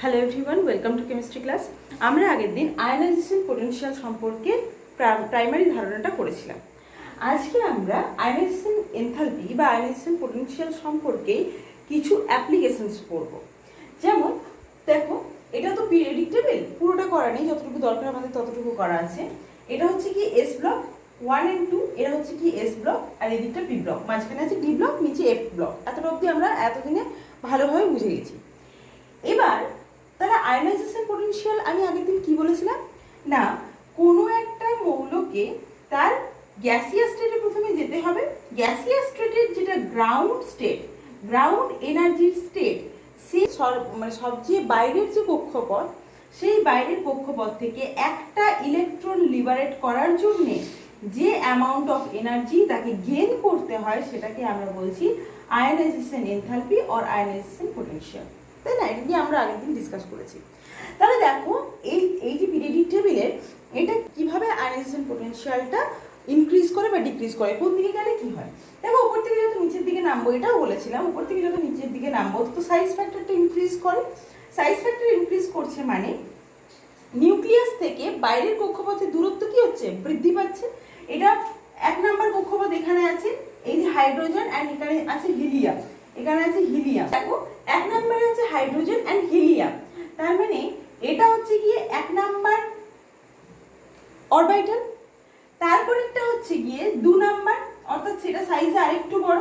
Hello everyone, welcome to chemistry class. আমরা আগের দিন আয়নাইজেশন পোটেনশিয়াল সম্পর্কে প্রাইমারি ধারণাটা করেছিলাম। আজকে আমরা আয়নাইজেশন এনথালপি বা আয়নাইজেশন পোটেনশিয়াল সম্পর্কে কিছু অ্যাপ্লিকেশনস পড়ব। যেমন দেখো, এটা তো পিরিয়ডিক টেবিল, পুরোটা করা নেই, যতটুকু দরকার আমাদের ততটুকু করা আছে। এটা হচ্ছে কি এস ব্লক 1 and 2, এটা হচ্ছে কি এস ব্লক, আর এদিকটা বি ব্লক, মাঝখানে আছে ডি ব্লক, নিচে এফ ব্লক। এতটা অবধি আমরা এতদিনে ভালোভাবে বুঝে গেছি। এবার তাহলে আয়নাইজেশন পোটেনশিয়াল আমি আগের দিন কি বলেছিলাম না, কোনো একটা মৌলকে তার গ্যাসিয়াস স্টেটে প্রথমে যেতে হবে। গ্যাসিয়াস স্টেটের যেটা গ্রাউন্ড স্টেট, গ্রাউন্ড এনার্জির স্টেট, সে সবচেয়ে বাইরের যে কক্ষপথ, সেই বাইরের কক্ষপথ থেকে একটা ইলেকট্রন লিবারেট করার জন্যে যে অ্যামাউন্ট অফ এনার্জি তাকে গেইন করতে হয়, সেটাকে আমরা বলছি ionisation enthalpy or ionisation potential, তাই না? এটা নিয়ে আমরা আগের দিন ডিসকাস করেছি। তাহলে দেখো, এই যে পিরিয়ডিক টেবিলের এটা কিভাবে আয়নাইজেশন পোটেনশিয়ালটা ইনক্রিজ করে বা ডিক্রিজ করে, কোন দিকে গেলে কি হয়। দেখো, উপর থেকে যত নিচের দিকে নামবো, এটাও বলেছিলাম, উপর থেকে যত নিচের দিকে নামবো তো সাইজ ফ্যাক্টরটা ইনক্রিজ করে। সাইজ ফ্যাক্টর ইনক্রিজ করছে মানে নিউক্লিয়াস থেকে বাইরের কক্ষপথের দূরত্ব কি হচ্ছে, বৃদ্ধি পাচ্ছে। এটা 1 নাম্বার কক্ষপথ এখানে আছে, এই যে হাইড্রোজেন, অ্যান্ড এখানে আছে হিলিয়াম, এখানে আছে হিলিয়াম। দেখো, 1 নম্বরে আছে হাইড্রোজেন অ্যান্ড হিলিয়াম, তার মানে এটা হচ্ছে গিয়ে 1 নাম্বার অরবিটাল। তারপরেরটা হচ্ছে গিয়ে 2 নাম্বার, অর্থাৎ সেটা সাইজে আরেকটু বড়।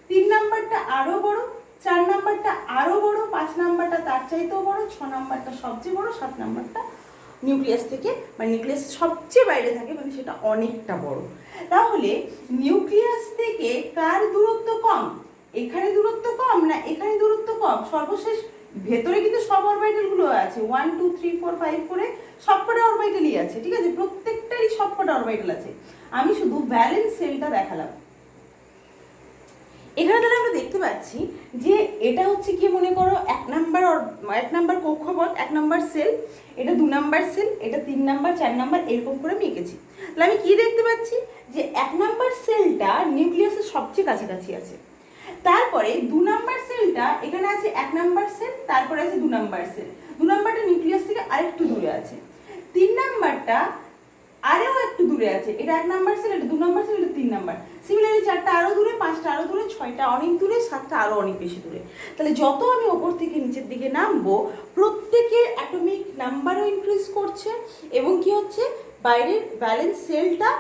3 নাম্বারটা আরো বড়, 4 নাম্বারটা আরো বড়, 5 নাম্বারটা তার চাইতেও বড়, 6 নাম্বারটা সবচেয়ে বড়, 7 নাম্বারটা নিউক্লিয়াস থেকে মানে নিউক্লিয়াস সবচেয়ে বাইরে থাকে, মানে সেটা অনেকটা বড়। তাহলে নিউক্লিয়াস থেকে কার দূরত্ব কম, এখানে দূরত্ব কম না এখানে দূরত্ব কম? সর্বশেষ ভেতরে কিন্তু সব অরবিটাল গুলো আছে, 1 2 3 4 5 করে সবকটা অরবিটালই আছে, ঠিক আছে? প্রত্যেকটারই সবকটা অরবিটাল আছে। আমি শুধু ভ্যালেন্স সেলটা দেখালাম। এখানে তাহলে আমরা দেখতে পাচ্ছি যে এটা হচ্ছে কি, মনে করো 1 নাম্বার কক্ষপথ, 1 নাম্বার সেল, এটা 2 নাম্বার সেল, এটা 3 নাম্বার, 4 নাম্বার, এরকম করে আমি এঁকেছি। তাহলে আমি কি দেখতে পাচ্ছি যে 1 নাম্বার সেলটা নিউক্লিয়াসের সবচেয়ে কাছাকাছি আছে। তারপরে 2 নাম্বার সেলটা এখানে আছে 1 নাম্বার সেল, তারপরে আছে 2 নাম্বার সেল। 2 নাম্বারটা নিউক্লিয়াস থেকে আরেকটু দূরে আছে। 3 নাম্বারটা আরও একটু দূরে আছে, এটা 1 নাম্বার সেল, এটা 2 নাম্বার সেল, এটা 3 নাম্বার। সিমিলারলি 4টা আরো দূরে, 5টা আরো দূরে, 6টা অনেক দূরে, 7টা আরো অনেক বেশি দূরে। তাহলে যত আমি ওপর থেকে নিচের দিকে নামবো, প্রত্যেকের অ্যাটমিক নাম্বারও ইনক্রিজ করছে এবং কি হচ্ছে, বাইরের ব্যালেন্স সেলটা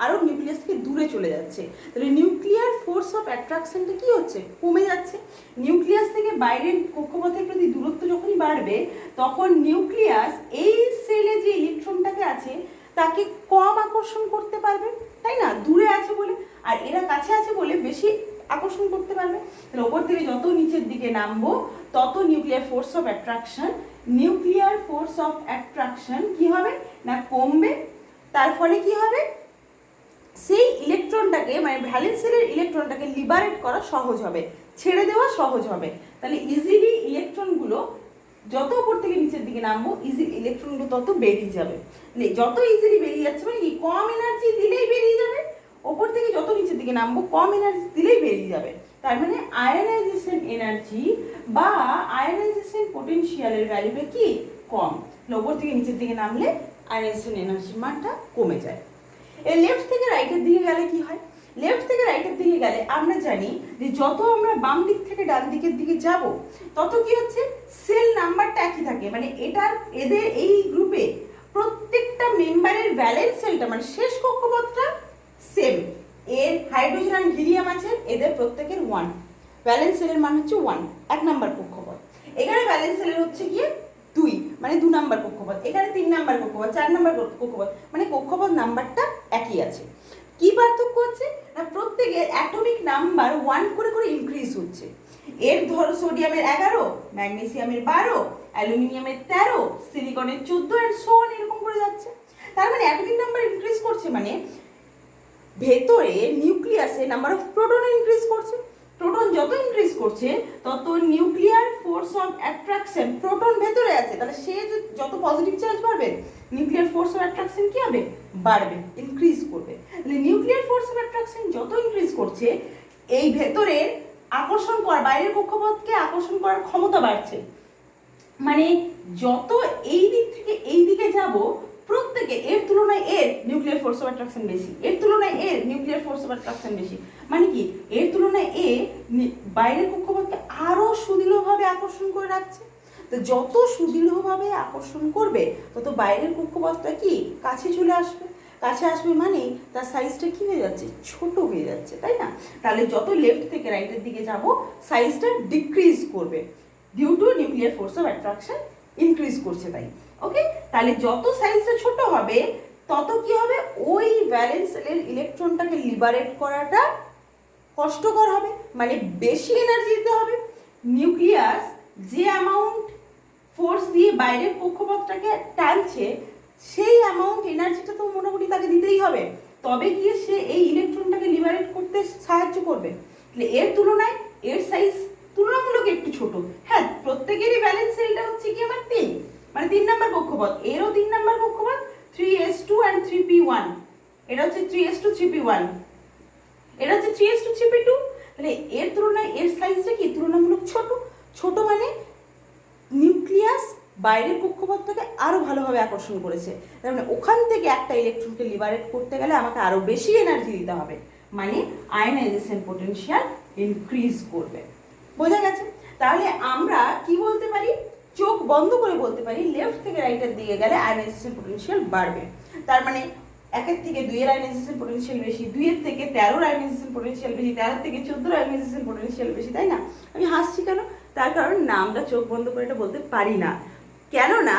আরো নিউক্লিয়াস থেকে দূরে চলে যাচ্ছে। তাহলে নিউক্লিয়ার ফোর্স অফ অ্যাট্রাকশনটা কি হচ্ছে, কমে যাচ্ছে। নিউক্লিয়াস থেকে বাইরের কক্ষপথের প্রতি দূরত্ব যখনই বাড়বে, তখন নিউক্লিয়াস এই সেলে যে ইলেকট্রনটাকে আছে তাকে কম আকর্ষণ করতে পারবে, তাই না? দূরে আছে বলে, আর এরা কাছে আছে বলে বেশি আকর্ষণ করতে পারবে। তাহলে ওপর থেকে যত নিচের দিকে নামবো, তত নিউক্লিয়ার ফোর্স অফ অ্যাট্রাকশন কি হবে না, কমবে। তার ফলে কি হবে, সেই ইলেকট্রনটাকে মানে ভ্যালেন্স সেলের ইলেকট্রনটাকে লিবারেট করা সহজ হবে, ছেড়ে দেওয়া সহজ হবে। তাহলে ইজিলি ইলেকট্রনগুলো যত উপর থেকে নিচের দিকে নামবো, ইলেকট্রনগুলো তত বেরিয়ে যাবে। যত ইজিলি বেরিয়ে যাচ্ছে মানে কি, কম এনার্জি দিলেই বেরিয়ে যাবে। ওপর থেকে যত নিচের দিকে নামবো, কম এনার্জি দিলেই বেরিয়ে যাবে। তার মানে আয়নাইজেশন এনার্জি বা আয়নাইজেশন পোটেনশিয়ালের ভ্যালুটা কি, কম। ওপর থেকে নিচের দিকে নামলে আয়নাইজেশন এনার্জির মানটা কমে যায়। এই লেফট থেকে রাইটের দিকে গেলে কি হয়, লেফট থেকে রাইটের দিকে গেলে আমরা জানি যে যত আমরা বাম দিক থেকে ডান দিকের দিকে যাব, তত কি হচ্ছে, সেল নাম্বারটা একই থাকে। মানে এদের এই গ্রুপে প্রত্যেকটা মেম্বারের ভ্যালেন্স সেলটা মানে শেষ কক্ষপথটা সেম। এর হাইড্রোজেন আর হিলিয়াম আছে, এদের প্রত্যেকের 1, ভ্যালেন্স সেলের মান হচ্ছে 1, 1 নাম্বার কক্ষপথ। এখানে ভ্যালেন্স সেলের হচ্ছে গিয়ে 2, মানে 2 নাম্বার কক্ষপথ। এখানে 3 নাম্বার কক্ষপথ, 4 নাম্বার কক্ষপথ, মানে কক্ষপথ নাম্বারটা একই আছে। কি পার্থক্য হচ্ছে না, প্রত্যেকের অ্যাটমিক নাম্বার 1 করে করে ইনক্রিজ হচ্ছে। এর ধরো সোডিয়ামের 11, ম্যাগনেসিয়ামের 12, অ্যালুমিনিয়ামের 13, সিলিকনের 14 এন্ড সো অন, এরকম করে যাচ্ছে। তার মানে অ্যাটমিক নাম্বার ইনক্রিজ করছে মানে ভেতরে নিউক্লিয়াসে নাম্বার অফ প্রোটন ইনক্রিজ করছে। প্রোটন যত ইনক্রিজ করছে, তত nuclear force of attraction, proton ভেতরে আছে, তাহলে সে যত পজিটিভ চার্জ বাড়বে, নিউক্লিয়ার ফোর্স অফ অ্যাট্রাকশন কি হবে, বাড়বে, ইনক্রিজ করবে। তাহলে নিউক্লিয়ার ফোর্স অফ অ্যাট্রাকশন যত ইনক্রিজ করছে, এই ভেতরের আকর্ষণ করা, বাইরের কক্ষপথকে আকর্ষণ করার ক্ষমতা বাড়ছে। মানে যত এই দিক থেকে এই দিকে যাব প্রত্যেকে এর তুলনায় এর নিউক্লিয়ার ফোর্স অফ অ্যাট্রাকশন বেশি, এর তুলনায় এর নিউক্লিয়ার ফোর্স অফ অ্যাট্রাকশন বেশি। মানে কি এর তুলনায় এ বাইরের কক্ষপথকে আরো সুদৃঢ়ভাবে আকর্ষণ করে রাখছে। তো যত সুদৃঢ়ভাবে আকর্ষণ করবে তত বাইরের কক্ষপথটা কি কাছে চলে আসবে, কাছে আসবে মানে তার সাইজটা কি হয়ে যাচ্ছে, ছোট হয়ে যাচ্ছে, তাই না? তাহলে যত লেফট থেকে রাইটের দিকে যাব সাইজটা ডিক্রিজ করবে, due to nuclear force of attraction increase করছে তাই। ওকে, তাহলে যত সাইজটা ছোট হবে তত কি হবে, ওই ভ্যালেন্স সেলের ইলেকট্রনটাকে লিবারেট করাটা কষ্টকর হবে, মানে বেশি এনার্জি দিতে হবে। নিউক্লিয়াস যে অ্যামাউন্ট ফোর্স দিয়ে বাইরের কক্ষপথটাকে টানছে সেই অ্যামাউন্ট এনার্জিটা তো মোটামুটি তাকে দিতেই হবে, তবে গিয়ে সে এই ইলেকট্রনটাকে লিবারেট করতে সাহায্য করবে। তাহলে এর তুলনায় এর সাইজ তুলনামূলক একটু ছোট। হ্যাঁ, প্রত্যেকেরই ব্যালেন্স সেলটা হচ্ছে কি আমার 3, মানে 3 নাম্বার কক্ষপথ, এরও 3 নাম্বার কক্ষপথ 3s2 and 3p1, এটা হচ্ছে 3s2 3p1, এটা হচ্ছে 3s2 3p2। তাহলে এর তুলনায় এর সাইজটা কি তুলনামূলক ছোট, ছোট মানে নিউক্লিয়াস বাইরের কক্ষপথটাকে আরো ভালোভাবে আকর্ষণ করেছে, তার মানে ওখান থেকে একটা ইলেকট্রনকে লিবারেট করতে গেলে আমাকে আরো বেশি এনার্জি দিতে হবে, মানে আয়নাইজেশন পোটেনশিয়াল ইনক্রিজ করবে। বোঝা গেছে? তাহলে আমরা কি বলতে পারি, চোখ বন্ধ করে বলতে পারি লেফট থেকে রাইটের দিকে গেলে আয়নাইজেশন পোটেনশিয়াল বাড়বে। তার মানে 1 থেকে 2 এর আয়নাইজেশন পোটেনশিয়াল বেশি, 2 থেকে 13 আয়নাইজেশন পোটেনশিয়াল বেশি, 13 থেকে 14 আয়নাইজেশন পোটেনশিয়াল বেশি, তাই না? আমি হাসছি কেন, তার কারণ না আমরা চোখ বন্ধ করে এটা বলতে পারি না, কেননা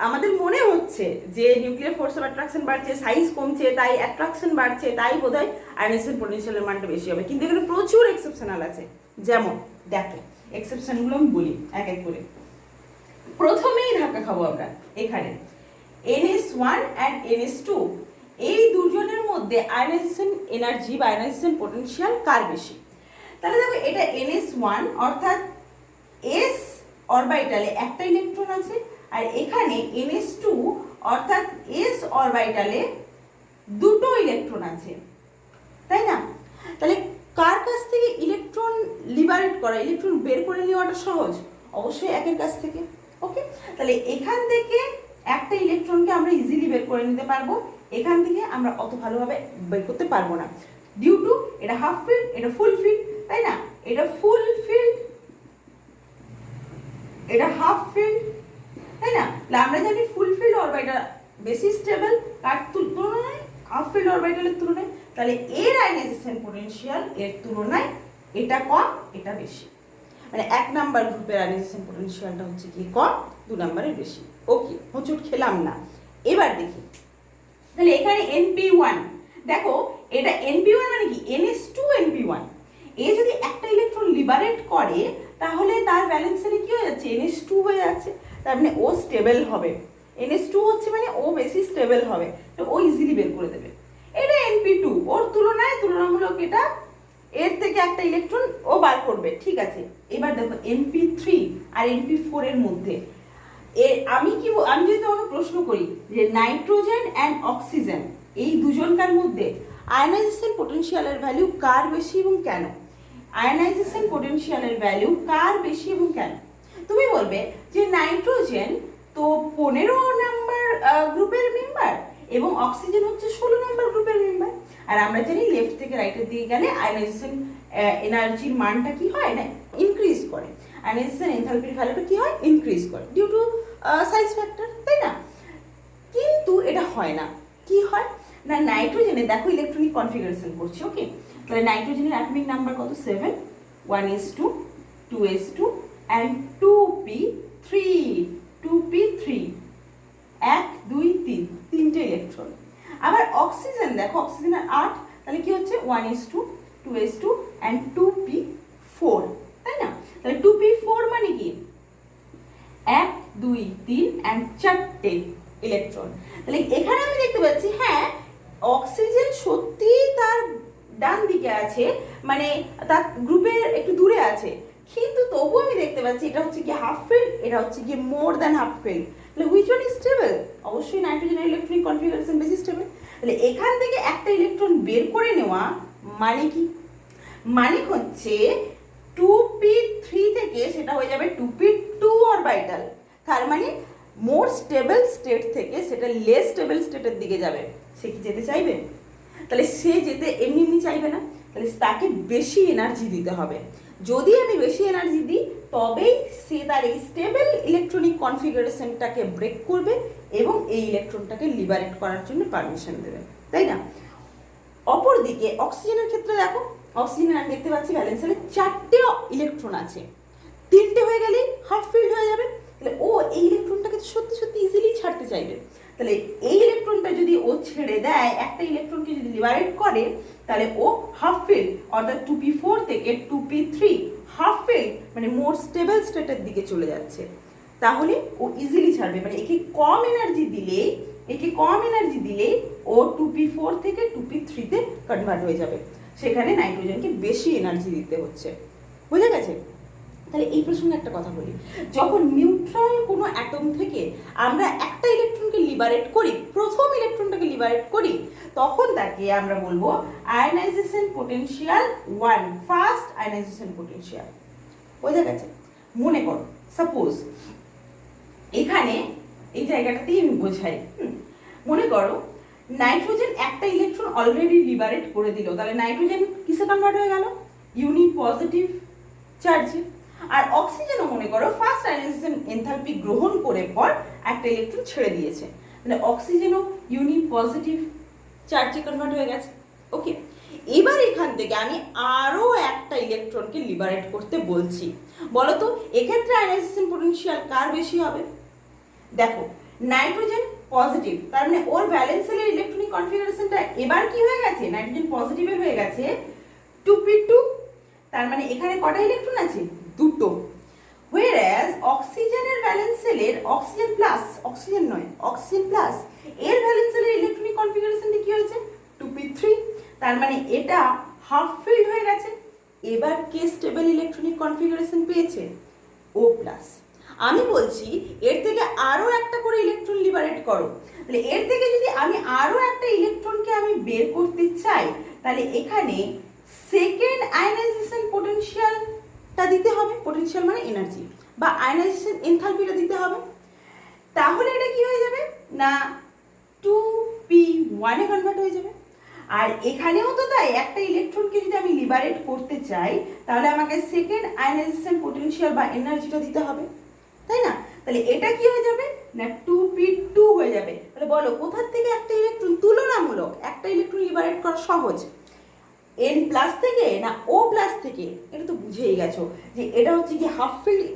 আমাদের মনে হচ্ছে যে নিউক্লিয়ার ফোর্স অফ অ্যাট্রাকশন বাড়ছে, সাইজ কমছে, তাই অ্যাট্রাকশন বাড়ছে, তাই বোধহয় আয়নাইজেশন পোটেনশিয়ালের মানটা বেশি হবে। কিন্তু এখানে প্রচুর এক্সেপশনাল আছে। যেমন দেখো এক্সেপশনগুলো আমি বলি এক এক করে। প্রথমেই ধাক্কা খাবো আমরা এখানে NS1 and NS2, এই দুজনের মধ্যে আয়নাইজেশন এনার্জি বা আয়নাইজেশন পোটেনশিয়াল কার বেশি? তাহলে দেখো এটা NS1 অর্থাৎ s অরবিটালে একটা ইলেকট্রন আছে, আর এখানে NS2 অর্থাৎ s অরবিটালে দুটো ইলেকট্রন আছে, তাই না? তাহলে কার কাছ থেকে ইলেকট্রন লিবারেট করা, ইলেকট্রন বের করে নেওয়াটা সহজ? অবশ্যই একের কাছ থেকে। ওকে, তাহলে এখান থেকে একটা ইলেকট্রনকে আমরা ইজিলি বের করে নিতে পারবো, এখান থেকে আমরা অত ভালোভাবে বের করতে পারবো না, ডিউ টু এটা হাফ ফিল্ড, এটা ফুল ফিল্ড, তাই না? এটা ফুল ফিল্ড, এটা হাফ ফিল্ড, তাই না? আমরা জানি ফুল ফিল্ড অরবিটাল বেশি স্টেবল কার তুলনায়, হাফ ফিল্ড অরবিটালের তুলনায়। তাহলে এর আয়নাইজেশন পোটেনশিয়াল এর তুলনায় এটা কম, এটা বেশি, মানে 1 নাম্বার গ্রুপের আয়নাইজেশন পোটেনশিয়ালটা হচ্ছে কি কম, 2 নাম্বারের বেশি। ওকে, হোঁচট খেলাম না। এবার দেখি তাহলে এখানে NP1, দেখো এটা NP1 মানে কি NS2 NP1, এ যদি একটা ইলেকট্রন লিবারেট করে তাহলে তার ব্যালেন্সে কি হয়ে যাচ্ছে, NS2 হয়ে যাচ্ছে, তার মানে ও স্টেবল হবে। NS2 হচ্ছে মানে ও বেশি স্টেবল হবে, তো ও ইজিলি বের করে দেবে। এটা NP2, ওর তুলনায় তুলনামূলক এটা এর থেকে একটা ইলেকট্রন ও বার করবে, ঠিক আছে। এবার দেখো NP3 আর NP4 এর মধ্যে আমি যদি তোমাকে প্রশ্ন করি যে নাইট্রোজেন অ্যান্ড অক্সিজেন এই দুজনকার মধ্যে আয়নাইজেশন পোটেনশিয়ালের ভ্যালু কার বেশি এবং কেন? আয়নাইজেশন পোটেনশিয়ালের ভ্যালু কার বেশি এবং কেন? তুমি বলবে যে নাইট্রোজেন তো 15 নাম্বার গ্রুপের মেম্বার এবং অক্সিজেন হচ্ছে 16 নাম্বার গ্রুপের মেম্বার, আর আমরা জানি লেফট থেকে রাইটের দিকে গেলে আয়নাইজেশন এনার্জির মানটা কি হয় না, ইনক্রিজ করে, আয়নাইজেশন এনথালপির ভ্যালুটা কি হয়, ইনক্রিজ করে ডিউ টু সাইজ ফ্যাক্টর, তাই না? কিন্তু এটা হয় না, কি হয় না, নাইট্রোজেনে দেখো ইলেকট্রনিক কনফিগারেশন করছি। ওকে, তাহলে নাইট্রোজেনের অ্যাটমিক নাম্বার কত, 7, 1s2 2s2 and 2p3, 2p3, 1 2 3, তিনটে ইলেকট্রন। আবার অক্সিজেন দেখো, অক্সিজেনের 8, তাহলে কি হচ্ছে 1s2 2s2 and 2p4, তাই না? তাহলে 2p4 মানে কি 1 2 3 and 4টে ইলেকট্রন। তাহলে এখানে আমি দেখতে পাচ্ছি হ্যাঁ অক্সিজেন সত্যি তার ডান দিকে আছে, মানে তার গ্রুপের একটু দূরে আছে, কিন্তু তবু আমি দেখতে পাচ্ছি এটা হচ্ছে কি হাফ ফিল্ড, এটা হচ্ছে কি মোর দ্যান হাফ ফিল্ড। তাহলে হুইচ ওয়ান ইজ স্টেবল? অবশ্যই নাইট্রোজেনের ইলেকট্রনিক কনফিগারেশন বেশি স্টেবল। তাহলে এখান থেকে একটা ইলেকট্রন বের করে নেওয়া মানে কি, মানে হচ্ছে 2p3 থেকে সেটা হয়ে যাবে 2p2 অরবিটাল, তার মানে মোর স্টেবল স্টেট থেকে সেটা লেস স্টেবল স্টেটের দিকে যাবে, সে কি যেতে চাইবে? তাহলে সে যেতে এমনি এমনি চাইবে না, তাহলে তাকে বেশি এনার্জি দিতে হবে। যদি আমি বেশি এনার্জি দিই তবেই সে তার এই স্টেবল ইলেকট্রনিক কনফিগারেশনটাকে ব্রেক করবে এবং এই ইলেকট্রনটাকে লিবারেট করার জন্য পারমিশন দেবে, তাই না? অপরদিকে অক্সিজেনের ক্ষেত্রে দেখো, অক্সিজেনের আমি দেখতে পাচ্ছি ভ্যালেন্স শেলে 4টে ইলেকট্রন আছে, 3টে হয়ে গেলেই হাফ ফিল্ড হয়ে যাবে। তাহলে ও এই ইলেকট্রনটাকে সত্যি সত্যি ইজিলি ছাড়তে চাইবে। তাহলে এই ইলেকট্রনটা যদি ও ছেড়ে দেয়, একটা ইলেকট্রনকে যদি লিবারেট করে, তাহলে ও হাফ ফিল্ড অর্থাৎ 2p4 থেকে 2p3 হাফ ফিল্ড মানে মোর স্টেবল স্টেটের দিকে চলে যাচ্ছে। তাহলে ও ইজিলি ছাড়বে, মানে একে কম এনার্জি দিলেই ও 2p4 থেকে 2p3 তে কনভার্ট হয়ে যাবে। সেখানে নাইট্রোজেনকে বেশি এনার্জি দিতে হচ্ছে। বুঝে গেছে? তাহলে এই প্রসঙ্গে একটা কথা বলি, যখন নিউট্রাল কোনো অ্যাটম থেকে আমরা একটা ইলেকট্রনকে লিবারেট করি, প্রথম ইলেকট্রনটাকে লিবারেট করি, তখন তাকে আমরা বলবো ionisation potential 1, first ionization potential. বোঝা গেছে? মনে করো সাপোজ এখানে এই জায়গাটাতেই আমি বোঝাই, মনে করো নাইট্রোজেন একটা ইলেকট্রন অলরেডি লিবারেট করে দিল, তাহলে নাইট্রোজেন কিসে কনভার্ট হয়ে গেল? ইউনি পজিটিভ চার্জে। আর অক্সিজেনও মনে করো ফার্স্ট আয়নাইজেশন এনথালপি গ্রহণ করে পর একটা ইলেকট্রন ছেড়ে দিয়েছে, তাহলে অক্সিজেনও ইউনি পজিটিভ চার্জে কনভার্ট হয়ে গেছে। ওকে, এবার এখান থেকে আমি আরও একটা ইলেকট্রনকে লিবারেট করতে বলছি। বলো তো এক্ষেত্রে আয়নাইজেশন পোটেনশিয়াল কার বেশি হবে? দেখো নাইট্রোজেন পজিটিভ, তার মানে ওর ভ্যালেন্স শেলের ইলেকট্রনিক কনফিগারেশনটা এবার কি হয়ে গেছে? নাইট্রোজেন পজিটিভের হয়ে গেছে 2p2, তার মানে এখানে কটা ইলেকট্রন আছে? দুটো। whereas অক্সিজেনের ভ্যালেন্স শেলের অক্সিজেন প্লাস এর ভ্যালেন্স শেলের ইলেকট্রনিক কনফিগারেশনটা কি হয়েছে? 2p3, তার মানে এটা হাফ ফিল্ড হয়ে গেছে। এবার কে স্টেবল ইলেকট্রনিক কনফিগারেশন পেয়েছে? O plus. আমি বলছি এর থেকে আরো একটা করে ইলেকট্রন লিবারেট করো, তাহলে এর থেকে যদি আমি আরো একটা ইলেকট্রনকে আমি বের করতে চাই, তাহলে এখানে সেকেন্ড আয়নাইজেশন পোটেনশিয়ালটা দিতে হবে, পোটেনশিয়াল মানে এনার্জি, বা আয়নাইজেশন এনথালপিটা দিতে হবে। তাহলে এটা কি হয়ে যাবে না 2p1 এ কনভার্ট হয়ে যাবে। আর এখানেও তো তাই, একটা ইলেকট্রনকে যদি আমি লিবারেট করতে চাই তাহলে আমাকে সেকেন্ড আয়নাইজেশন পোটেনশিয়াল বা এনার্জিটা দিতে হবে, তাই না? তাহলে এটা কি হয়ে যাবে না 2p2 হয়ে যাবে। তাহলে বলো কোথার থেকে একটা ইলেকট্রন তুলনামূলক একটা ইলেকট্রন লিবারেট করা সহজ? n প্লাস থেকে না O প্লাস থেকে? এটা তো বুঝেই গেছো যে এটা হচ্ছে কি হাফ ফিল্ড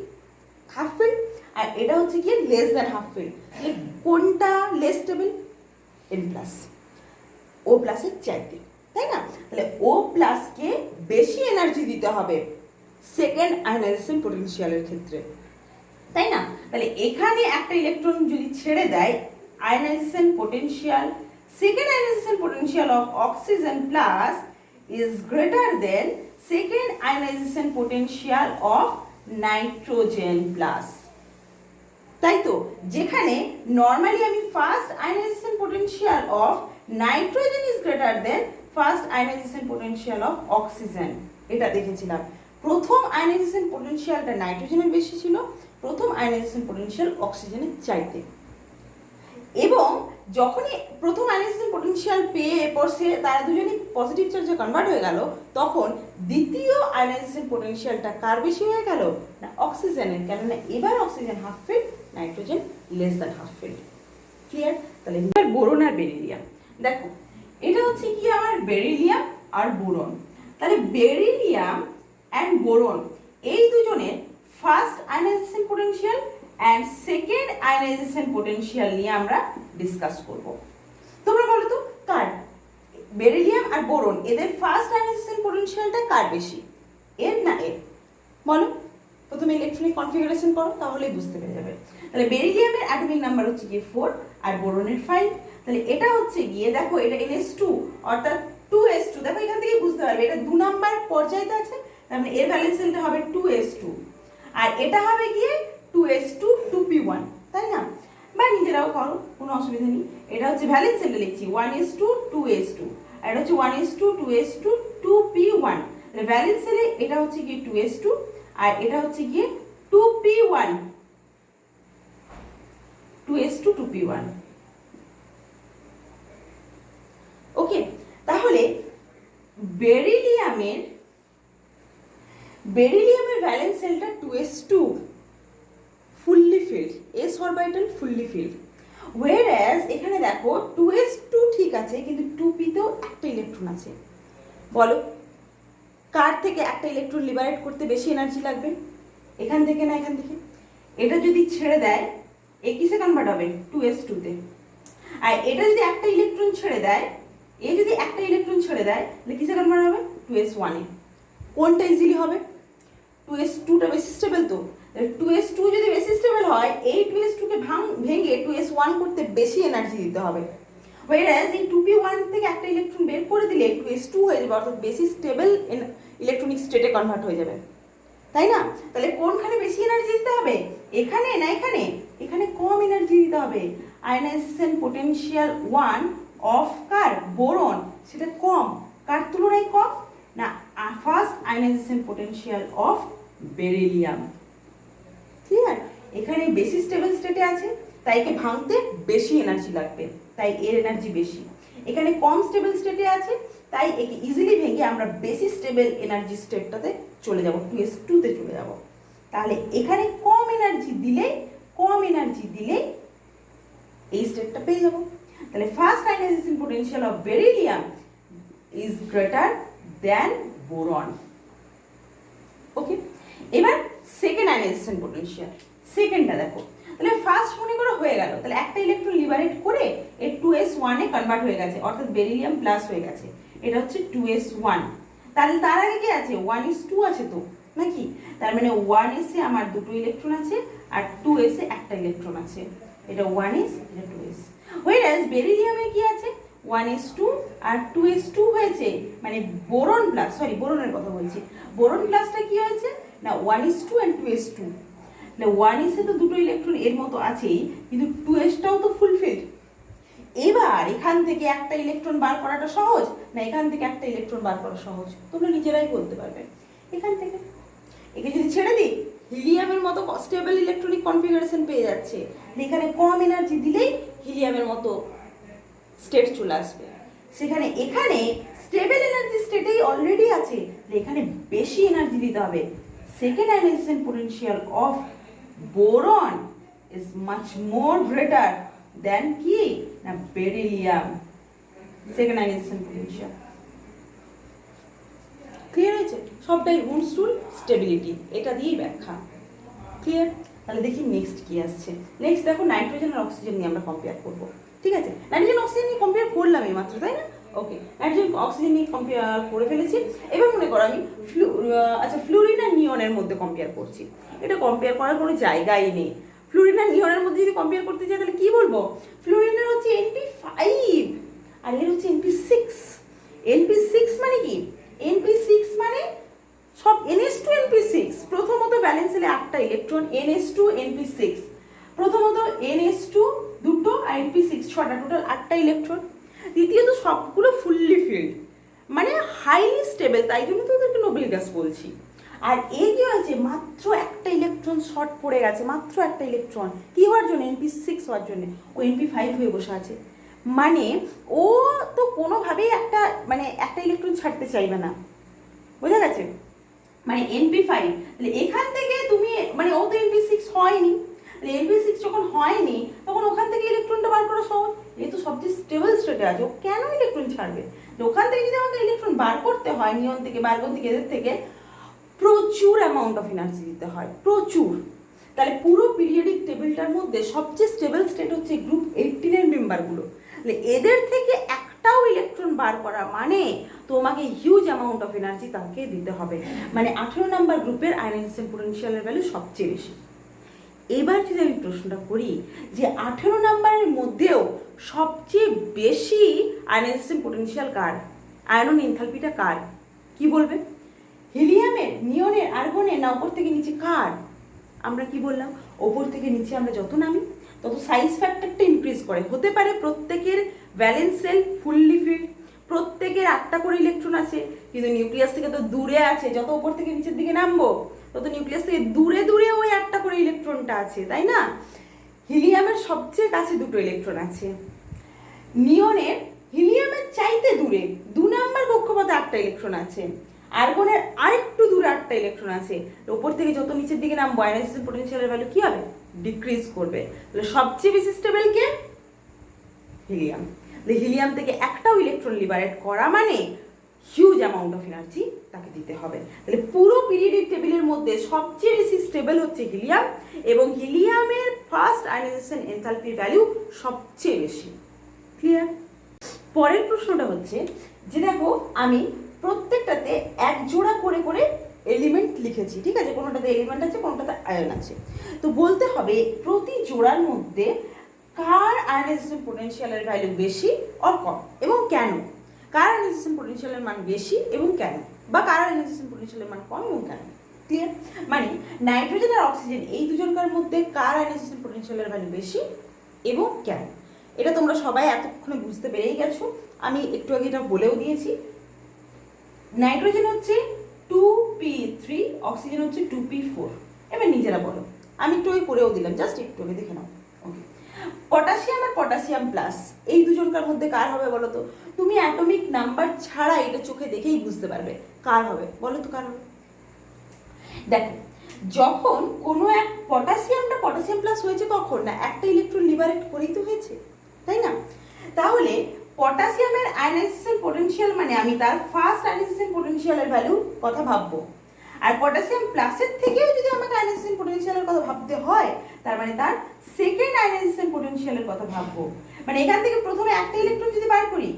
আর এটা হচ্ছে কি লেস দ্যান হাফ ফিল্ড। তাহলে কোনটা less stable? n plus, O প্লাসের চাইতে, তাই না? তাহলে O প্লাসকে বেশি এনার্জি দিতে হবে সেকেন্ড আয়নাইজেশন পোটেনশিয়ালের ক্ষেত্রে, তাই না? তাহলে এখানে একটা ইলেকট্রন যদি ছেড়ে দেয়, ionisation potential, second ionisation potential of oxygen plus is greater than second ionization potential of nitrogen plus, তাই তো? যেখানে নর্মালি আমি first ionization potential of nitrogen is greater than first ionization potential of oxygen, এটা দেখেছিলাম। প্রথম ionisation পোটেনশিয়ালটা নাইট্রোজেনের বেশি ছিল, প্রথম আয়নাইজেশন পোটেনশিয়াল অক্সিজেনের চাইতে। এবং যখনই প্রথম আয়নাইজেশন পোটেনশিয়াল পেয়ে এরপর সে তারা দুজনই পজিটিভ চার্জে কনভার্ট হয়ে গেল, তখন দ্বিতীয় আয়নাইজেশন পোটেনশিয়ালটা কার বেশি হয়ে গেল? না অক্সিজেনের, কেননা এবার oxygen half field, nitrogen less than half field. Clear? তাহলে এবার বোরন আর বেরিলিয়াম, দেখো এটা হচ্ছে কি আমার বেরিলিয়াম আর বোরন। তাহলে বেরিলিয়াম অ্যান্ড বোরন এই দুজনের first ionization potential and second ionisation potential নিয়ে আমরা ডিসকাস করব। তোমরা বলো তো কার, বেরিলিয়াম আর বোরন এদের ফার্স্ট আয়নাইজেশন পোটেনশিয়ালটা কার বেশি, এর না এর? বলো, প্রথমে ইলেকট্রনিক কনফিগারেশন করো তাহলেই বুঝতে পেরে যাবে। তাহলে বেরিলিয়ামের অ্যাটমিক নাম্বার হচ্ছে গিয়ে 4 আর বোরনের 5। তাহলে এটা হচ্ছে গিয়ে দেখো এটা NH2 অর্থাৎ 2s2, দেখো এখান থেকে বুঝতে পারবে এটা 2 নাম্বার পর্যায়তে আছে, তার মানে এর ভ্যালেন্স শেলটা হবে 2s2 আর এটা হবে গিয়ে 2s2 2p1, তাই না? বা নিজেরাও করো, কোনো অসুবিধা নেই। এটা হচ্ছে ভ্যালেন্স শেলটা লিখছি 1s2 2s2 আর এটা হচ্ছে 1s2 2s2 2p1। তাহলে ভ্যালেন্স শেলে এটা হচ্ছে গিয়ে 2s2 আর এটা হচ্ছে গিয়ে 2p1। 2s2 2p1। ওকে, তাহলে বেরিলিয়ামের ভ্যালেন্স শেলটা 2s2 fully filled, s orbital fully filled. whereas এখানে দেখো 2s2 ঠিক আছে, কিন্তু 2p তেও একটা ইলেকট্রন আছে। বলো কার থেকে একটা ইলেকট্রন লিবারেট করতে বেশি এনার্জি লাগবে? এখান থেকে না এখান থেকে? এটা যদি ছেড়ে দেয় এ কিসে কনভার্ট হবে? 2s2 তে। আর এটা যদি একটা ইলেকট্রন ছেড়ে দেয়, এ যদি একটা ইলেকট্রন ছেড়ে দেয় তাহলে কিসে কনভার্ট হবে? 2s1 এ। কোনটা ইজিলি হবে? 2s2টা বেশি স্টেবল তো। 2s2 যদি বেশি স্টেবল হয়, এই 2s2 কে ভেঙে 2s1 করতে বেশি এনার্জি দিতে হবে। whereas এই 2p1 থেকে একটা ইলেকট্রন বের করে দিলে 2s2 হয়ে যাবে, অর্থাৎ বেশি স্টেবল ইলেকট্রনিক স্টেটে কনভার্ট হয়ে যাবে, তাই না? তাহলে কোনখানে বেশি এনার্জি দিতে হবে? এখানে না এখানে? এখানে কম এনার্জি দিতে হবে। Ionisation potential 1 of car? Boron, সেটা কম। কার তুলনায় কম? না, first ionization potential of beryllium. Clear? এখানে বেশি স্টেবল স্টেটে আছে, তাই একে ভাঙতে বেশি এনার্জি লাগবে, তাই এর এনার্জি বেশি। এখানে কম স্টেবল স্টেটে আছে, তাই একে ইজিলি ভেঙে আমরা বেশি স্টেবল এনার্জি স্টেটটাতে চলে যাব, 2s2 তে চলে যাব। তাহলে এখানে কম এনার্জি দিলে এই স্টেটটা পেয়ে যাব। তাহলে first ionization potential of beryllium is greater than boron. Okay, এবার সেকেন্ড আয়নাইজেশন পোটেনশিয়াল, সেকেন্ডটা দেখো। তাহলে ফার্স্ট মনে করো হয়ে গেল, তাহলে একটা ইলেকট্রন লিবারেট করে এর 2s1 এ কনভার্ট হয়ে গেছে, অর্থাৎ বেরিলিয়াম প্লাস হয়ে গেছে। এটা হচ্ছে 2s1। তাহলে তার আগে কি আছে? 1s2 আছে তো, নাকি? তার মানে 1s এ আমার দুটো ইলেকট্রন আছে আর 2s এ একটা ইলেকট্রন আছে। এটা 1s, এটা 2s। whereas বেরিলিয়ামে কি আছে? 1s2 আর 2s2 হয়েছে, মানে বোরন প্লাস, সরি বোরনের কথা বলছি, বোরন প্লাসটা কি হয়েছে? না 1s2 and 2s2। না 1s এ তো দুটো ইলেকট্রন এর মতো আছেই, কিন্তু 2sটাও তো ফুলফিলড। এবার এখান থেকে একটা ইলেকট্রন বার করাটা সহজ, না এখান থেকে একটা ইলেকট্রন বার করা সহজ? তোমরা নিজেরাই বলতে পারবে। এখান থেকে একে যদি ছেড়ে দিই, হিলিয়ামের মতো স্টেবল ইলেকট্রনিক কনফিগারেশন পেয়ে যাচ্ছে। এখানে কম এনার্জি দিলেই হিলিয়ামের মতো স্টেট চলে আসবে। সেখানে এখানে স্টেবল এনার্জি স্টেটেই অলরেডি আছে, এখানে বেশি এনার্জি দিতে হবে। Second ionisation potential of boron is much more greater than কি? না beryllium. Second ionisation potential clear হয়েছে? সবটাই উডস রুল, স্টেবিলিটি, এটা দিয়েই ব্যাখ্যা। ক্লিয়ার? তাহলে দেখি নেক্সট কি আসছে। নেক্সট দেখো নাইট্রোজেন আর অক্সিজেন নিয়ে আমরা কম্পেয়ার করবো। ঠিক আছে, নাইট্রোজেন অক্সিজেন নিয়ে কম্পেয়ার করলাম এই মাত্র, তাই না? ওকে, নাইট্রোজেন অক্সিজেন নিয়ে কম্পেয়ার করে ফেলেছি। এবার মনে করো আমি ফ্লুরিন আর নিয়নের মধ্যে কম্পেয়ার করছি। এটা কম্পেয়ার করার কোনো জায়গাই নেই। ফ্লুরিন আর নিয়নের মধ্যে যদি কম্পেয়ার করতে চাই তাহলে কি বলবো? ফ্লুরিনের হচ্ছে NP5 আর এর হচ্ছে NP6। NP6 মানে কি? NP6 মানে সব NS2 NP6। প্রথমত ভ্যালেন্স শেলে 8টা ইলেকট্রন, NS2 NP6। প্রথমত NS2 দুটো আর NP6 6টা, টোটাল 8টা ইলেকট্রন। দ্বিতীয়ত সবগুলো ফুললি ফিল্ড, মানে হাইলি স্টেবল, তাই জন্য তো ওদেরকে নোবেল গ্যাস বলছি। আর এ কি হয়েছে? মাত্র একটা ইলেকট্রন শর্ট পড়ে গেছে, মাত্র একটা ইলেকট্রন। কি হওয়ার জন্য? NP6 হওয়ার জন্য। ও NP5 হয়ে বসে আছে, মানে ও তো কোনোভাবেই একটা ইলেকট্রন ছাড়তে চাইবে না। বোঝা গেছে? মানে NP5, তাহলে এখান থেকে তুমি মানে ও তো NP6 হয়নি, NP6 যখন হয়নি তখন ওখান থেকে ইলেকট্রনটা বার করা সহজ। এই তো সবচেয়ে স্টেবল স্টেটে আছে, ও কেন ইলেকট্রন ছাড়বে? ওখান থেকে যদি আমাকে ইলেকট্রন বার করতে হয়, নিয়ন থেকে, বার্গন থেকে, এদের থেকে প্রচুর অ্যামাউন্ট অফ এনার্জি দিতে হয়, প্রচুর। তাহলে পুরো পিরিয়ডিক টেবিলটার মধ্যে সবচেয়ে স্টেবল স্টেট হচ্ছে গ্রুপ 18 এর মেম্বারগুলো। তাহলে এদের থেকে একটাও ইলেকট্রন বার করা মানে তোমাকে হিউজ অ্যামাউন্ট অফ এনার্জি তাকে দিতে হবে। মানে 18 নাম্বার গ্রুপের আয়নাইজেশন পোটেনশিয়ালের ভ্যালু সবচেয়ে বেশি। এবার যদি আমি প্রশ্নটা করি যে 18 নাম্বারের মধ্যেও সবচেয়ে বেশি আয়নাইজেশন পোটেনশিয়াল কার, আয়নন এনথালপিটা কার, কি বলবে? হিলিয়ামের, নিয়নের, আর্গনের, না ওপর থেকে নিচে কার? আমরা কি বললাম? ওপর থেকে নিচে আমরা যত নামি তত সাইজ ফ্যাক্টরটা ইনক্রিজ করে। হতে পারে প্রত্যেকের ভ্যালেন্স শেল ফুললি ফিল্ড, প্রত্যেকের 8টা করে ইলেকট্রন আছে, কিন্তু নিউক্লিয়াস থেকে তো দূরে আছে। যত ওপর থেকে নিচের দিকে নামবো তত নিউক্লিয়াস থেকে দূরে দূরে ওই 8টা করে ইলেকট্রনটা আছে, তাই না? হিলিয়ামের সবচেয়ে কাছে দুটো ইলেকট্রন আছে, নিয়নের হিলিয়ামের চাইতে দূরে 2 নাম্বার কক্ষপথে 8টা ইলেকট্রন আছে, আর্গনের আরেকটু দূরে 8টা ইলেকট্রন আছে। ওপর থেকে যত নিচের দিকে নামবো আয়নাইজেশন পোটেনশিয়ালের ভ্যালু কি হবে? ডিক্রিজ করবে। তাহলে সবচেয়ে বেশি স্টেবল কে? হিলিয়াম। হিলিয়াম থেকে একটাও ইলেকট্রন লিবারেট করা মানে হিউজ অ্যামাউন্ট অফ এনার্জি তাকে দিতে হবে। তাহলে পুরো পিরিয়ডিক টেবিলের মধ্যে সবচেয়ে বেশি স্টেবল হচ্ছে হিলিয়াম, এবং হিলিয়ামের ফার্স্ট আয়নাইজেশন এনথালপির ভ্যালু সবচেয়ে বেশি। ক্লিয়ার? পরের প্রশ্নটা হচ্ছে যে দেখো আমি প্রত্যেকটাতে এক জোড়া করে করে এলিমেন্ট লিখেছি, ঠিক আছে? কোনোটাতে এলিমেন্ট আছে, কোনোটাতে আয়ন আছে। তো বলতে হবে প্রতি জোড়ার মধ্যে কার আয়নাইজেশন পোটেনশিয়ালের ভ্যালু বেশি আর কম, এবং কেন? কার আয়নাইজেশন পোটেনশিয়ালের মান বেশি এবং কেন, বা কার আয়নাইজেশন পোটেনশিয়ালের মান কম এবং কেন। ক্লিয়ার? মানে নাইট্রোজেন আর অক্সিজেন এই দুজনকার মধ্যে কার আয়নাইজেশন পোটেনশিয়ালের ভ্যালু বেশি এবং কেন। এটা তোমরা সবাই এতক্ষণে বুঝতে পেরেই গেছো। আমি একটু আগে এটা বলেও দিয়েছি। নাইট্রোজেন হচ্ছে 2p3, অক্সিজেন হচ্ছে 2p4। এবার নিজেরা বলো, আমি একটু আগে করেও দিলাম, জাস্ট একটু আগে দেখে নাও। ওকে, পটাশিয়াম আর পটাশিয়াম প্লাস এই দুজনকার মধ্যে কার হবে বলো তো? তুমি অ্যাটমিক নাম্বার ছাড়া এটা চোখে দেখেই বুঝতে পারবে কার হবে। বলো তো কার হবে? দেখো, যখন কোনো এক পটাশিয়ামটা পটাশিয়াম প্লাস হয়েছে কখন? না একটা ইলেকট্রন লিবারেট করেই তো হয়েছে, তাই না? তাহলে পটাশিয়ামের আয়নাইজেশন পোটেনশিয়াল মানে আমি তার ফার্স্ট আয়নাইজেশন পোটেনশিয়ালের ভ্যালু কথা ভাববো, আর পটাশিয়াম প্লাসের থেকেও যদি আমাকে আয়নাইজেশন পোটেনশিয়ালের কথা ভাবতে হয় তার মানে তার সেকেন্ড আয়নাইজেশন পোটেনশিয়ালের কথা ভাববো। মানে এখান থেকে প্রথমে একটা ইলেকট্রন যদি বার করি,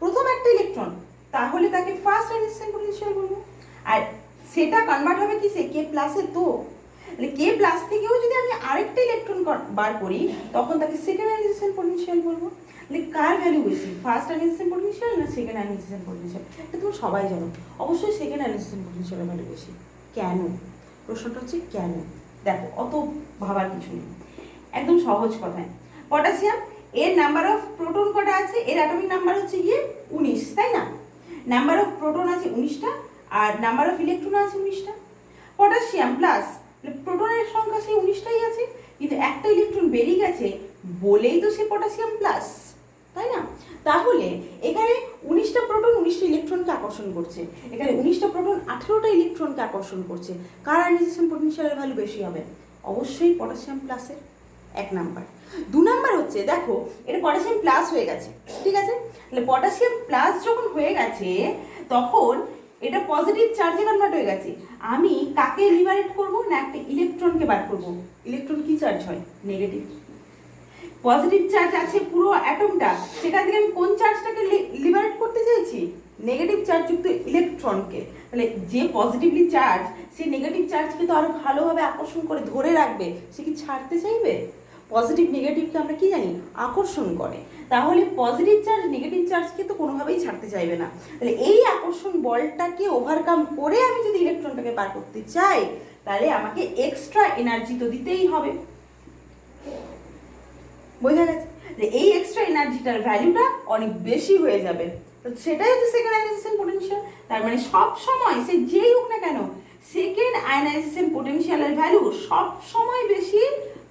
প্রথম একটা ইলেকট্রন, তাহলে তাকে ফার্স্ট আয়নাইজেশন পোটেনশিয়াল বলবো, আর সেটা কনভার্ট হবে কিসে? কে প্লাসে। তো মানে কে প্লাস থেকেও যদি আমি আরেকটা ইলেকট্রন বার করি তখন তাকে সেকেন্ড আয়নাইজেশন পোটেনশিয়াল বলবো। মানে কার ভ্যালু বেশি, ফার্স্ট আয়নাইজেশন পোটেনশিয়াল না সেকেন্ড আয়নাইজেশন পোটেনশিয়াল? এটা তুমি সবাই জানো, অবশ্যই সেকেন্ড আয়নাইজেশন পোটেনশিয়ালের ভ্যালু বেশি। কেন? প্রশ্নটা হচ্ছে কেন। দেখো, অত ভাবার কিছু নেই, একদম সহজ কথায়। পটাশিয়াম এর নাম্বার অফ প্রোটন কটা আছে? এর অ্যাটমিক নাম্বার হচ্ছে গিয়ে 19, তাই না? নাম্বার অফ প্রোটন আছে 19টা, আর নাম্বার অফ ইলেকট্রন আছে 19টা। পটাশিয়াম প্লাস প্রোটনের সংখ্যা সেই 19টাই আছে, কিন্তু একটা ইলেকট্রন বেরিয়ে গেছে বলেই তো সে পটাশিয়াম প্লাস, তাই না? তাহলে এখানে 19টা প্রোটন 19টা ইলেকট্রনকে আকর্ষণ করছে, এখানে 19টা প্রোটন 18টা ইলেকট্রনকে আকর্ষণ করছে। কার আয়নাইজেশন পোটেনশিয়ালের ভ্যালু বেশি হবে? অবশ্যই পটাশিয়াম প্লাসের। 1 নাম্বার। 2 নাম্বার হচ্ছে দেখো এটা পটাশিয়াম প্লাস হয়ে গেছে, ঠিক আছে? তাহলে পটাশিয়াম প্লাস যখন হয়ে গেছে তখন এটা পজিটিভ চার্জে কনভার্ট হয়ে গেছে। আমি কাকে লিবারেট করব? না একটা ইলেকট্রনকে বার করব। ইলেকট্রন কি চার্জ হয়? নেগেটিভ। পজিটিভ চার্জ আছে পুরো অ্যাটমটা, সেখান থেকে আমি কোন চার্জটাকে লিবারেট করতে চাইছি? নেগেটিভ চার্জযুক্ত ইলেকট্রনকে। তাহলে যে পজিটিভলি চার্জ সে নেগেটিভ চার্জকে তো আরো ভালোভাবে আকর্ষণ করে ধরে রাখবে, সে কি ছাড়তে চাইবে? পজিটিভ নেগেটিভকে আমরা কি জানি? আকর্ষণ করে। তাহলে পজিটিভ চার্জ নেগেটিভ চার্জকে তো কোনোভাবেই ছাড়তে চাইবে না। তাহলে এই আকর্ষণ বলটাকে ওভারকাম করে আমি যদি ইলেকট্রনটাকে বার করতে চাই তাহলে আমাকে এক্সট্রা এনার্জি তো দিতেই হবে। বোঝা গেছে? যে এই এক্সট্রা এনার্জিটার ভ্যালুটা অনেক বেশি হয়ে যাবে, তো সেটাই হচ্ছে সেকেন্ড আয়নাইজেশন পোটেনশিয়াল। তার মানে সব সময় সে যেই হোক না কেন সেকেন্ড আয়নাইজেশন পোটেনশিয়ালের ভ্যালু সব সময় বেশি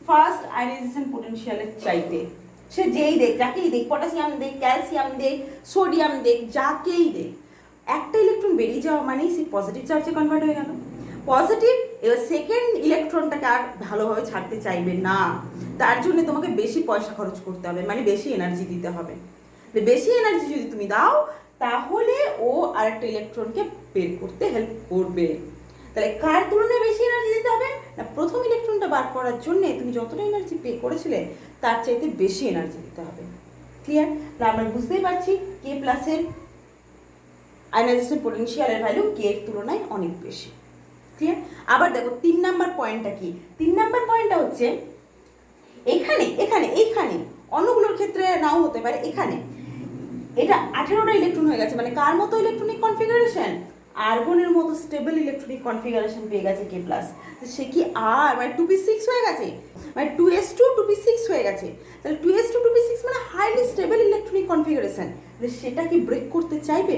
ফার্স্ট আয়নাইজেশন পোটেনশিয়ালের চাইতে। সে যেই দেখ, যাকেই দেখ, পটাশিয়াম দেখ, ক্যালসিয়াম দেখ, সোডিয়াম দেখ, যাকেই দেখ, একটা ইলেকট্রন বেরিয়ে যাওয়া মানেই সে পজিটিভ চার্জে কনভার্ট হয়ে গেল। পজিটিভ এবার সেকেন্ড ইলেকট্রনটাকে আর ভালোভাবে ছাড়তে চাইবে না, তার জন্য তোমাকে বেশি পয়সা খরচ করতে হবে, মানে বেশি এনার্জি দিতে হবে। বেশি এনার্জি যদি তুমি দাও তাহলে ও আরেকটা ইলেকট্রনকে বের করতে হেল্প করবে। তাহলে কার তুলনায় বেশি এনার্জি দিতে হবে? না প্রথম ইলেকট্রনটা বার করার জন্য তুমি যতটা এনার্জি পে করেছিলে তার চাইতে বেশি এনার্জি দিতে হবে। ক্লিয়ার? তাহলে আমরা বুঝতেই পারছি কে প্লাসের আয়নাইজেশন পোটেনশিয়ালের ভ্যালু কে এর তুলনায় অনেক বেশি। ক্লিয়ার? আবার দেখো 3 নাম্বার পয়েন্টটা কি? 3 নাম্বার পয়েন্টটা হচ্ছে এখানে এখানে এইখানে, অন্যগুলোর ক্ষেত্রে নাও হতে পারে, এখানে এটা 18টা ইলেকট্রন হয়ে গেছে, মানে কার মতো ইলেকট্রনিক কনফিগারেশন? আর্গনের মতো স্টেবল ইলেকট্রনিক কনফিগারেশন পেয়ে গেছে কে প্লাস। সে কি আর মানে 2p6 হয়ে গেছে, মানে 2s2 2p6 হয়ে গেছে। তাহলে 2s2 2p6 মানে হাইলি স্টেবল ইলেকট্রনিক কনফিগারেশন, সেটা কি ব্রেক করতে চাইবে?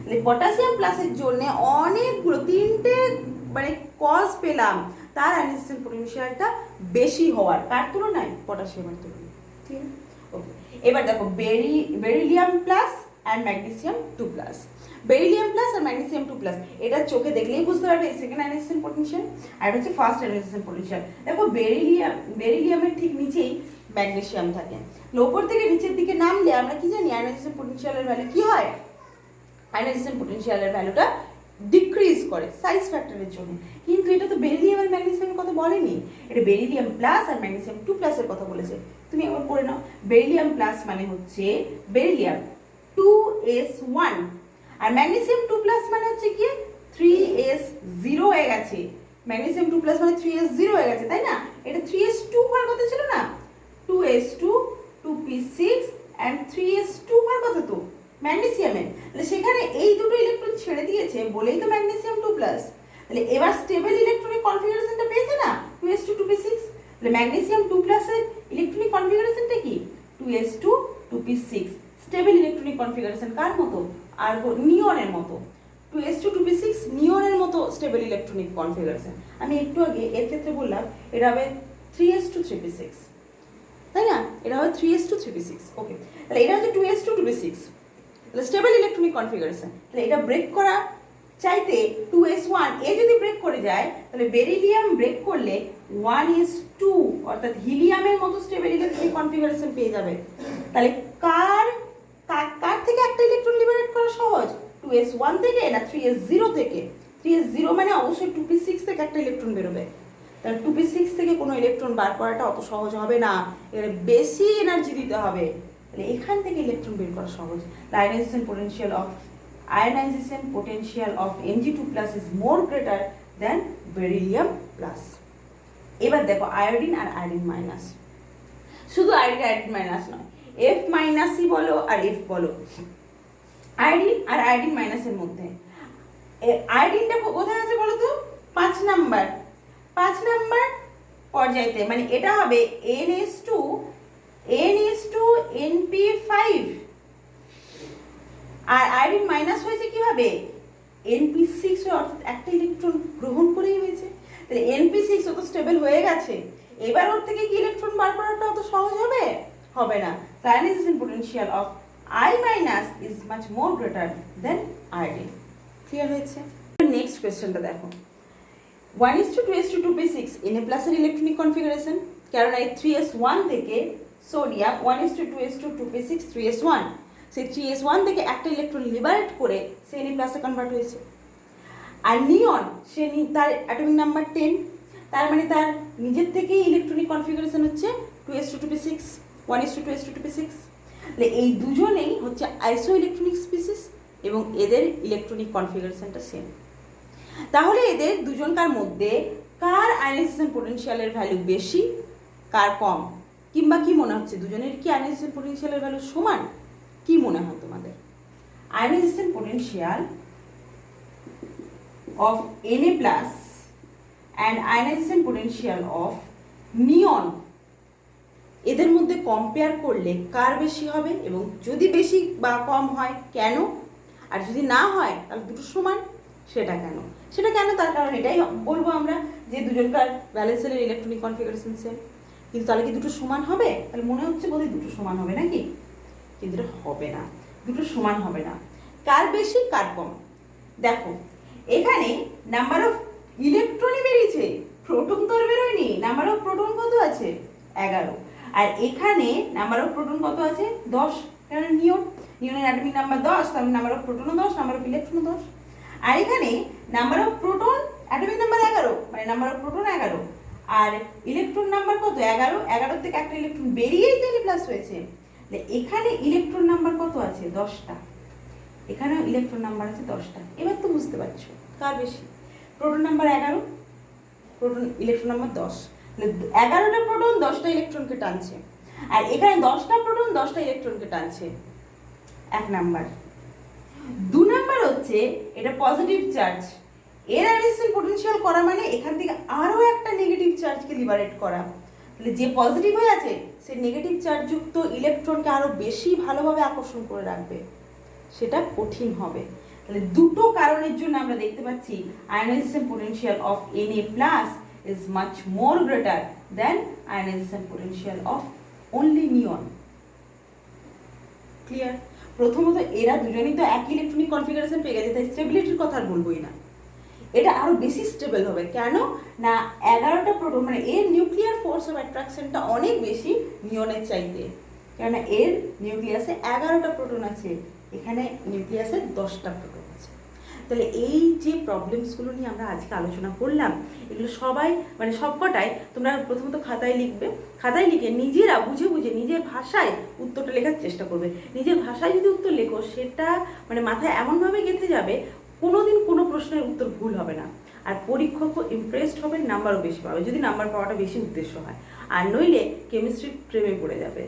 তাহলে পটাশিয়াম প্লাসের জন্য অনেকগুলো 3টে মানে কজ পেলাম, তার আয়নাইজেশন পোটেনশিয়ালটা বেশি হওয়ার কার তুলনায়, পটাশিয়ামের তুলনায়। ঠিক আছে, ওকে। এবার দেখো beryllium plus and magnesium 2+, beryllium plus আর ম্যাগনেসিয়াম 2+, এটা চোখে দেখলেই বুঝতে পারবে সেকেন্ড আয়নাইজেশন পোটেনশিয়াল, আর এটা হচ্ছে ফার্স্ট আয়নাইজেশন পোটেনশিয়াল। দেখো বেরিলিয়ামের ঠিক নিচেই ম্যাগনেসিয়াম থাকে, ওপর থেকে নিচের দিকে নামলে আমরা কি জানি আয়নাইজেশন পোটেনশিয়ালের ভ্যালু কি হয়, আয়নাইজেশন পোটেনশিয়ালের ভ্যালুটা ডিক্রিজ করে সাইজ ফ্যাক্টরের জন্য। কিন্তু এটা তো বেরিলিয়াম আর ম্যাগনেসিয়ামের কথা বলেনি, এটা বেরিলিয়াম প্লাস আর ম্যাগনেসিয়াম 2+ এর কথা বলেছে। তুমি একবার পড়ে নাও, বেরিলিয়াম প্লাস মানে হচ্ছে বেরিলিয়াম 2s1, আর ম্যাগনেসিয়াম 2+ মানে হচ্ছে কি 3s0 হয়ে গেছে। ম্যাগনেসিয়াম 2+ মানে 3s0 হয়ে গেছে, তাই না? এটা 3s2 হওয়ার কথা ছিল না, 2s2 2p6 and 3s2 হওয়ার কথা তো ম্যাগনেসিয়ামের। তাহলে সেখানে এই দুটো ইলেকট্রন ছেড়ে দিয়েছে বলেই তো ম্যাগনেসিয়াম 2+। তাহলে এবার স্টেবল ইলেকট্রনিক কনফিগারেশনটা পেয়েছে না 2s2 2p6। তাহলে ম্যাগনেসিয়াম 2+ এর ইলেকট্রনিক কনফিগারেশনটা কি 2s2 2p6। Stable electronic configuration কার মতো, আর নিয়নের মতো। 2s2 2p6 নিয়নের মতো স্টেবল ইলেকট্রনিক কনফিগারেশন। আমি একটু আগে এর ক্ষেত্রে বললাম এটা হবে 3s2 3p6, তাই না? এটা হবে 3s2 3p6। ওকে, তাহলে এটা হচ্ছে 2s2 2p6, তাহলে স্টেবল ইলেকট্রনিক কনফিগারেশন। তাহলে এটা ব্রেক করা চাইতে 2s1 এ যদি ব্রেক করে যায়, তাহলে বেরিলিয়াম ব্রেক করলে 1s2 অর্থাৎ হিলিয়ামের মতো স্টেবল ইলেকট্রনিক কনফিগারেশন পেয়ে যাবে। তাহলে কার থেকে একটা ইলেকট্রন লিবারেট করা সহজ, 2s1 থেকে না 3s0 থেকে? 3s0 মানে অবশ্যই 2p6 থেকে একটা ইলেকট্রন বেরোবে। তাহলে 2p6 থেকে কোনো ইলেকট্রন বার করাটা অত সহজ হবে না, এর বেশি এনার্জি দিতে হবে। তাহলে এখান থেকে ইলেকট্রন বের করা সহজ। Ionisation potential of Mg2+ is more greater than beryllium plus। এবার দেখো আয়োডিন আর আয়োডিন মাইনাস, শুধু আয়োডিন মাইনাস নয়, F মাইনাসই বলো আর F বলো, আয়োডিন আর আয়োডিন মাইনাসের মধ্যে আয়োডিনটা কোথায় আছে বলো তো, 5 নাম্বার পর্যায়েতে, মানে এটা হবে NS2 NP5, আর আয়োডিন মাইনাস হয়েছে কিভাবে, NP6 অর্থাৎ একটা ইলেকট্রন গ্রহণ করেই হয়েছে। তাহলে NP6 অত স্টেবল হয়ে গেছে, এবার ওর থেকে কি ইলেকট্রন বার করাটা অত সহজ হবে, হবে না। Ionisation potential of I- is much more greater than iodine। Clear হয়েছে? নেক্সট কোশ্চেনটা দেখো, 1s2 2s2 2p6 Na+ এর ইলেকট্রনিক কনফিগারেশন, কারণ এই 3s1 থেকে sodium 1s2 2s2 2p6 3s1, সেই 3s1 থেকে একটা ইলেকট্রন লিবারেট করে সে Na+ এ কনভার্ট হয়েছে। আর নিয়ন সে তার অ্যাটমিক নাম্বার 10, তার মানে তার নিজের থেকেই ইলেকট্রনিক কনফিগারেশন হচ্ছে 2s2 2p6 1s2 2s2 2p6। তাহলে এই দুজনেই হচ্ছে আইসো ইলেকট্রনিক স্পিসিস এবং এদের ইলেকট্রনিক কনফিগারেশনটা সেম। তাহলে এদের দুজনকার মধ্যে কার আয়নাইজেশন পোটেনশিয়ালের ভ্যালু বেশি, কার কম, কিংবা কি মনে হচ্ছে দুজনের কি আয়নাইজেশন পোটেনশিয়ালের ভ্যালু সমান? কি মনে হয় তোমাদের? Ionisation potential of Na+ and ionization potential of neon, এদের মধ্যে কম্পেয়ার করলে কার বেশি হবে, এবং যদি বেশি বা কম হয় কেন, আর যদি না হয় তাহলে দুটো সমান, সেটা কেন তার কারণ এটাই বলবো আমরা যে দুজনকার ভ্যালেন্স শেলের ইলেকট্রনিক কনফিগারেশন সেম। কিন্তু তাহলে কি দুটো সমান হবে? তাহলে মনে হচ্ছে বোধহয় দুটো সমান হবে নাকি, কিন্তু এটা হবে না, দুটো সমান হবে না। কার বেশি কার কম? দেখো এখানে নাম্বার অফ ইলেকট্রনই বেরিয়েছে, প্রোটন তো আর বেরোয়নি। নাম্বার অফ প্রোটন কত আছে? 11। আর এখানে নাম্বার অফ প্রোটন কত আছে? 10, কারণ নিয়নের অ্যাটমিক নাম্বার 10, তার নাম্বার অফ প্রোটনও 10, নাম্বার অফ ইলেকট্রনও 10। আর এখানে number of proton atomic number 11, মানে নাম্বার অফ প্রোটন 11, আর ইলেকট্রন নাম্বার কত? 11। 11 থেকে একটা ইলেকট্রন বেরিয়েই তো Na+ হয়েছে। এখানে ইলেকট্রন নাম্বার কত আছে? 10টা। এখানেও ইলেকট্রন নাম্বার আছে 10টা। এবার তো বুঝতে পারছো কার বেশি। Proton number 11, proton electron number 10, 11টা প্রোটন 10টা ইলেকট্রনকে টানছে, আর এখানে 10টা প্রোটন 10টা ইলেকট্রনকে টানছে। 1 নাম্বার। 2 নাম্বার হচ্ছে এটা পজিটিভ চার্জ, এর আয়নাইজেশন পোটেনশিয়াল করা মানে এখান থেকে আরো একটা নেগেটিভ চার্জকে লিবারেট করা। তাহলে যে পজিটিভ হয়ে আছে সে নেগেটিভ চার্জ যুক্ত ইলেকট্রনকে আরো বেশি ভালোভাবে আকর্ষণ করে রাখবে, সেটা কঠিন হবে। তাহলে দুটো কারণের জন্য আমরা দেখতে পাচ্ছি ionisation potential of Na+ is much more greater than ionization potential of only neon. Clear? প্রথমত এরা দুজনেই তো একই ইলেকট্রনিক কনফিগারেশন পেয়ে গেছে, তাই স্টেবিলিটির কথা আর বলবোই না। এটা আরো বেশি স্টেবল হবে। কেন না 11টা প্রোটন, মানে এর নিউক্লিয়ার ফোর্স অফ অ্যাট্রাকশনটা অনেক বেশি নিয়নের চাইতে, কেননা এর নিউক্লিয়াসে 11টা প্রোটন আছে, এখানে নিউক্লিয়াসে 10টা প্রোটন আছে। তাহলে এই যে প্রবলেমসগুলো নিয়ে আমরা আজকে আলোচনা করলাম, এগুলো সবাই মানে সবকটাই তোমরা প্রথমত খাতায় লিখবে, খাতায় লিখে নিজেরা বুঝে বুঝে নিজের ভাষায় উত্তরটা লেখার চেষ্টা করবে। নিজের ভাষায় যদি উত্তর লেখো সেটা মানে মাথায় এমনভাবে গেঁথে যাবে, কোনোদিন কোনো প্রশ্নের উত্তর ভুল হবে না, আর পরীক্ষকও ইমপ্রেসড হবে, নাম্বারও বেশি পাবে যদি নাম্বার পাওয়াটা বেশি উদ্দেশ্য হয়, আর নইলে কেমিস্ট্রির প্রেমে পড়ে যাবে।